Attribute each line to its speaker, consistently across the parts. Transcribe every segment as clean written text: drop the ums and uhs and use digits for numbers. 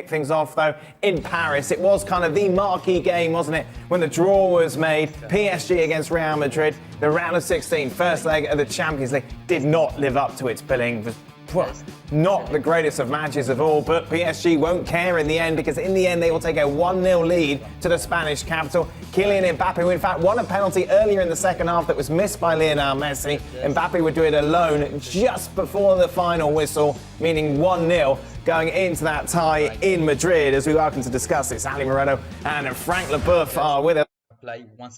Speaker 1: Things off though in Paris. It was kind of the marquee game, wasn't it, when the draw was made. PSG against Real Madrid, the round of 16, first leg of the Champions League, did not live up to its billing. Not the greatest of matches of all, but PSG won't care in the end, because in the end they will take a 1-0 lead to the Spanish capital. Kylian Mbappe, who in fact won a penalty earlier in the second half that was missed by Lionel Messi. Mbappe would do it alone just before the final whistle, meaning 1-0 going into that tie in Madrid. As we welcome to discuss this, Ali Moreno and Frank Leboeuf are with us.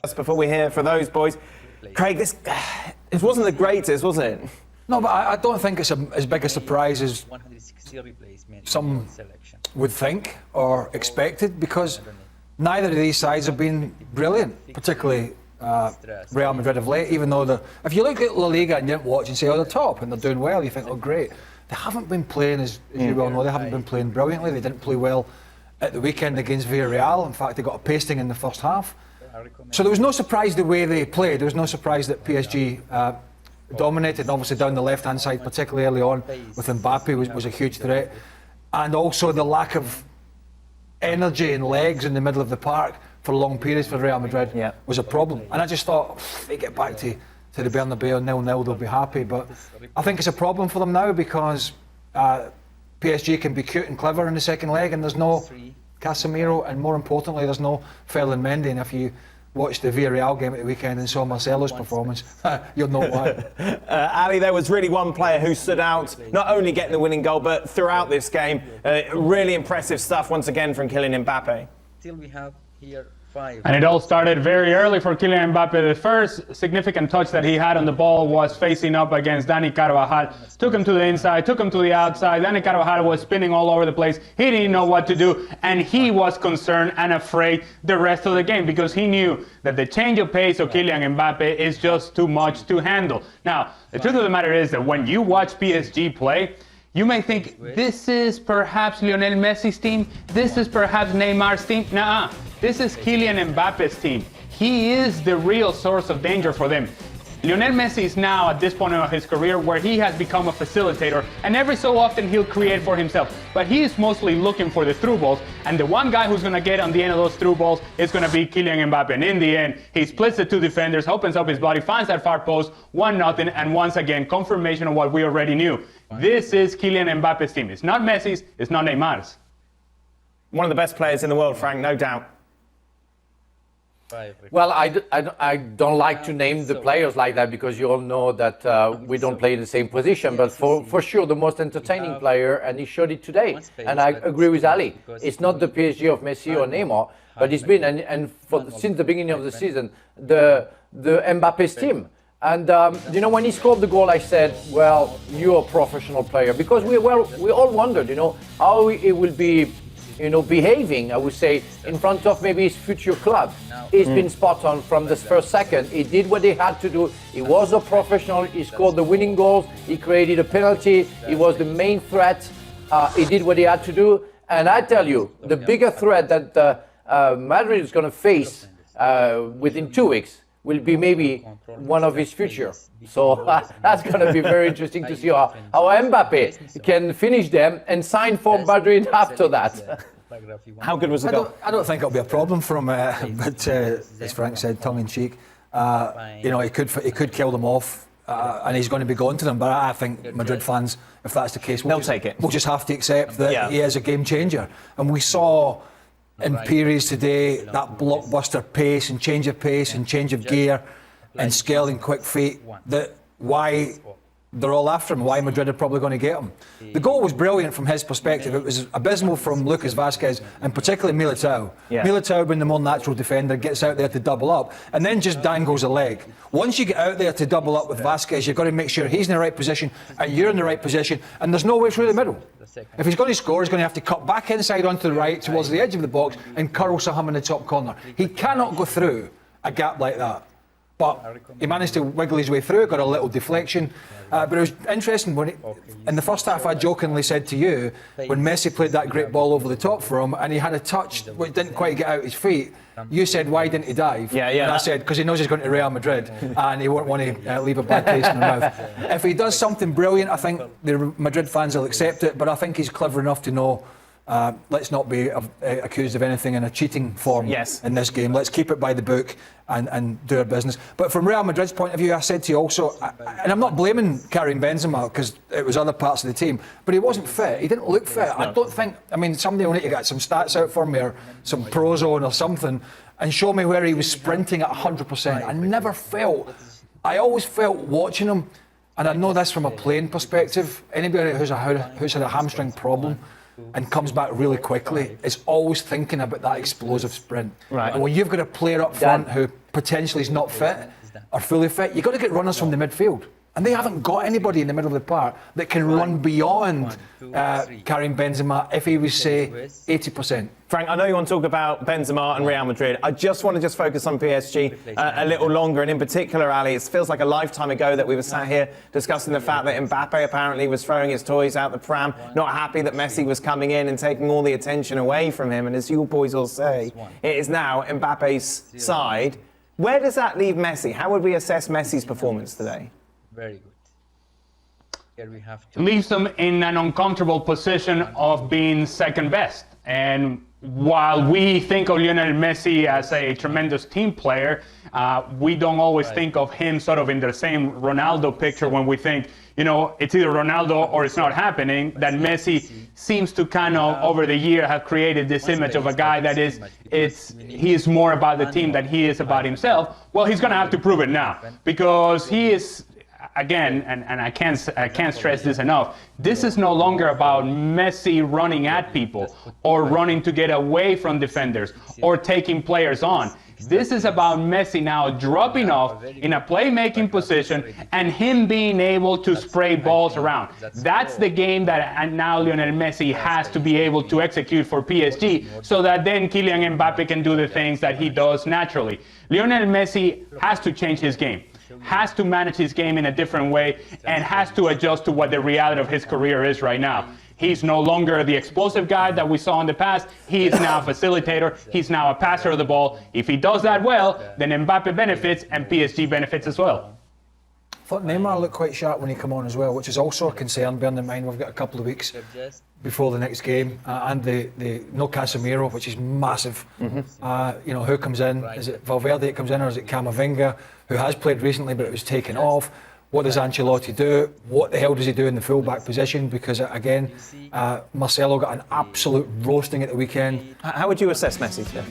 Speaker 1: Just before we hear from those boys, Craig, this it wasn't the greatest, was it?
Speaker 2: No, but I don't think it's as big a surprise as some would think or expected, because neither of these sides have been brilliant, particularly Real Madrid of late, even though if you look at La Liga and you didn't watch and say, oh, they're top and they're doing well, you think, oh, great. They haven't been playing, as you well know, they haven't been playing brilliantly. They didn't play well at the weekend against Villarreal. In fact, they got a pasting in the first half. So there was no surprise the way they played. There was no surprise that PSG dominated, and obviously down the left-hand side, particularly early on with Mbappe, was a huge threat. And also the lack of energy and legs in the middle of the park for long periods for Real Madrid was a problem. And I just thought, if they get back to the Bernabeu 0-0, they'll be happy. But I think it's a problem for them now, because PSG can be cute and clever in the second leg, and there's no Casemiro, and more importantly, there's no Ferland Mendy. And if you watched the Villarreal game at the weekend and saw Marcelo's performance, you'll know why.
Speaker 1: Ali, there was really one player who stood out, not only getting the winning goal, but throughout this game. Really impressive stuff once again from Kylian Mbappe.
Speaker 3: Still we have here 5.
Speaker 4: And it all started very early for Kylian Mbappe. The first significant touch that he had on the ball was facing up against Dani Carvajal. Took him to the inside, took him to the outside. Dani Carvajal was spinning all over the place. He didn't know what to do, and he was concerned and afraid the rest of the game, because he knew that the change of pace of Kylian Mbappe is just too much to handle. Now, the truth of the matter is that when you watch PSG play, you may think, this is perhaps Lionel Messi's team, this is perhaps Neymar's team. Nuh-uh. This is Kylian Mbappe's team. He is the real source of danger for them. Lionel Messi is now at this point of his career where he has become a facilitator, and every so often he'll create for himself. But he is mostly looking for the through balls, and the one guy who's going to get on the end of those through balls is going to be Kylian Mbappe. And in the end, he splits the two defenders, opens up his body, finds that far post, 1-0, and once again, confirmation of what we already knew. This is Kylian Mbappe's team. It's not Messi's, it's not Neymar's.
Speaker 1: One of the best players in the world, Frank, no doubt.
Speaker 5: Well, I don't like to name the players like that, because you all know that we don't play in the same position. But for sure, the most entertaining player, and he showed it today. And I agree with Ali. It's not the PSG of Messi or Neymar, but it's been, since the beginning of the season, the Mbappe's team. And you know, when he scored the goal, I said, well, you're a professional player, because we all wondered, you know, how he will be, you know, behaving, I would say, in front of maybe his future club. He's been spot on from the first second. He did what he had to do. He was a professional. He scored the winning goals. He created a penalty. He was the main threat. He did what he had to do. And I tell you, the bigger threat that Madrid is going to face within 2 weeks will be maybe one of his future. So that's going to be very interesting to see how Mbappe can finish them and sign for Madrid after that.
Speaker 1: How good was the goal?
Speaker 2: I don't think it'll be a problem for him, but as Frank said, tongue-in-cheek, you know, he could kill them off, and he's going to be going to them. But I think Madrid fans, if that's the case,
Speaker 1: they'll take it.
Speaker 2: We'll just have to accept that he is a game changer. And we saw in periods today that blockbuster pace and change of gear and skill and quick feet, that why they're all after him, why Madrid are probably going to get him. The goal was brilliant from his perspective. It was abysmal from Lucas Vazquez, and particularly Militao. Militao, being the more natural defender, gets out there to double up and then just dangles a leg. Once you get out there to double up with Vazquez, you've got to make sure he's in the right position and you're in the right position, and there's no way through the middle. If he's going to score, he's going to have to cut back inside onto the right towards the edge of the box and curl Saham in the top corner. He cannot go through a gap like that. But he managed to wiggle his way through, got a little deflection. But it was interesting, when in the first half I jokingly said to you, when Messi played that great ball over the top for him and he had a touch which didn't quite get out his feet, you said, why didn't he dive? And I said, because he knows he's going to Real Madrid and he won't want to leave a bad taste in the mouth. If he does something brilliant, I think the Madrid fans will accept it, but I think he's clever enough to know Let's not be accused of anything in a cheating form in this game. Let's keep it by the book and do our business. But from Real Madrid's point of view, I said to you also, and I'm not blaming Kylian Benzema because it was other parts of the team, but he wasn't fit. He didn't look fit. I don't think, I mean, somebody will need to get some stats out for me or some Prozone or something and show me where he was sprinting at 100%. I always felt watching him, and I know this from a playing perspective, anybody who's had a hamstring problem and comes back really quickly is always thinking about that explosive sprint.
Speaker 1: Right.
Speaker 2: And when you've got a player up front who potentially is not fit or fully fit, you've got to get runners from the midfield. And they haven't got anybody in the middle of the park that can run beyond Karim Benzema if he was, say, 80%.
Speaker 1: Frank, I know you want to talk about Benzema and Real Madrid. I just want to focus on PSG a little longer, and in particular, Ali, it feels like a lifetime ago that we were sat here discussing the fact that Mbappe apparently was throwing his toys out the pram, not happy that Messi was coming in and taking all the attention away from him. And as you boys all say, it is now Mbappe's side. Where does that leave Messi? How would we assess Messi's performance today?
Speaker 3: Very good. Here we have to
Speaker 4: Leaves them in an uncomfortable position of being second best. And while we think of Lionel Messi as a tremendous team player, we don't always think of him sort of in the same Ronaldo picture when we think, you know, it's either Ronaldo or it's not happening. That Messi seems to kind of over the year have created this image of a guy that he is more about the team than he is about himself. Well, he's going to have to prove it now because he is. Again, and I can't stress this enough, this is no longer about Messi running at people or running to get away from defenders or taking players on. This is about Messi now dropping off in a playmaking position and him being able to spray balls around. That's the game that now Lionel Messi has to be able to execute for PSG so that then Kylian Mbappe can do the things that he does naturally. Lionel Messi has to change his game, has to manage his game in a different way, and has to adjust to what the reality of his career is right now. He's no longer the explosive guy that we saw in the past. He is now a facilitator. He's now a passer of the ball. If he does that well, then Mbappe benefits and PSG benefits as well.
Speaker 2: I thought Neymar looked quite sharp when he came on as well, which is also a concern, bearing in mind we've got a couple of weeks before the next game, and the no Casemiro, which is massive. You know, who comes in? Is it Valverde that comes in, or is it Camavinga, who has played recently but it was taken off? What does Ancelotti do? What the hell does he do in the full-back position? Because again, Marcelo got an absolute roasting at the weekend.
Speaker 1: How would you assess Messi today?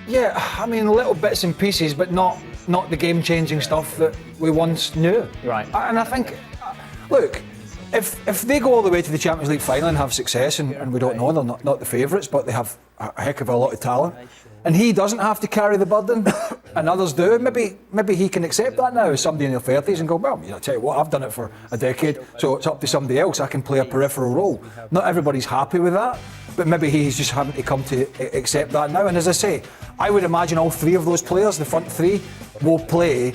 Speaker 2: Yeah, I mean, little bits and pieces, but not the game-changing stuff that we once knew.
Speaker 1: Right.
Speaker 2: And I think, look, if they go all the way to the Champions League final and have success, and we don't know, they're not the favourites, but they have a heck of a lot of talent, and he doesn't have to carry the burden, and others do, maybe he can accept that now as somebody in their 30s and go, well, you know, tell you what, I've done it for a decade, so it's up to somebody else. I can play a peripheral role. Not everybody's happy with that, but maybe he's just having to come to accept that now. And as I say, I would imagine all three of those players, the front three, will play in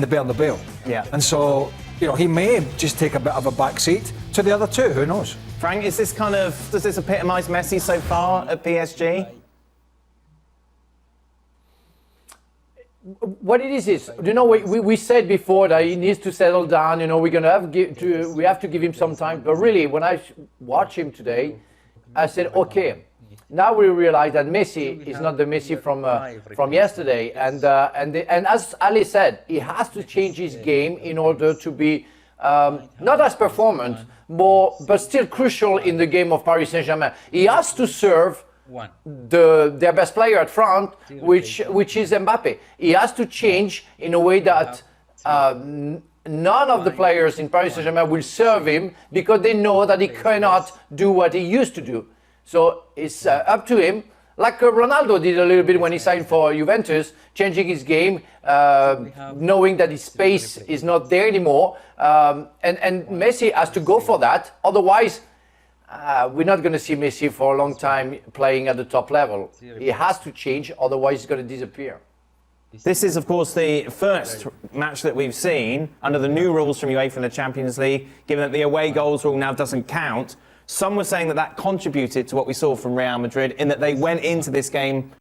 Speaker 2: the Bernabeu.
Speaker 1: Yeah.
Speaker 2: And so, you know, he may just take a bit of a back seat to the other two, who knows?
Speaker 1: Frank, does this epitomise Messi so far at PSG?
Speaker 5: What it is, you know, we said before that he needs to settle down. You know, we have to give him some time. But really, when I watch him today, I said, okay, now we realize that Messi is not the Messi from yesterday, and as Ali said, he has to change his game in order to be not as performant, but still crucial in the game of Paris Saint-Germain. He has to serve their best player at front, which is Mbappe. He has to change in a way that none of the players in Paris Saint-Germain will serve him because they know that he cannot do what he used to do. So it's up to him, like Ronaldo did a little bit when he signed for Juventus, changing his game, knowing that his pace is not there anymore. And Messi has to go for that. Otherwise, we're not going to see Messi for a long time playing at the top level. He has to change, otherwise he's going to disappear.
Speaker 1: This is, of course, the first match that we've seen under the new rules from UEFA in the Champions League, given that the away goals rule now doesn't count. Some were saying that contributed to what we saw from Real Madrid in that they went into this game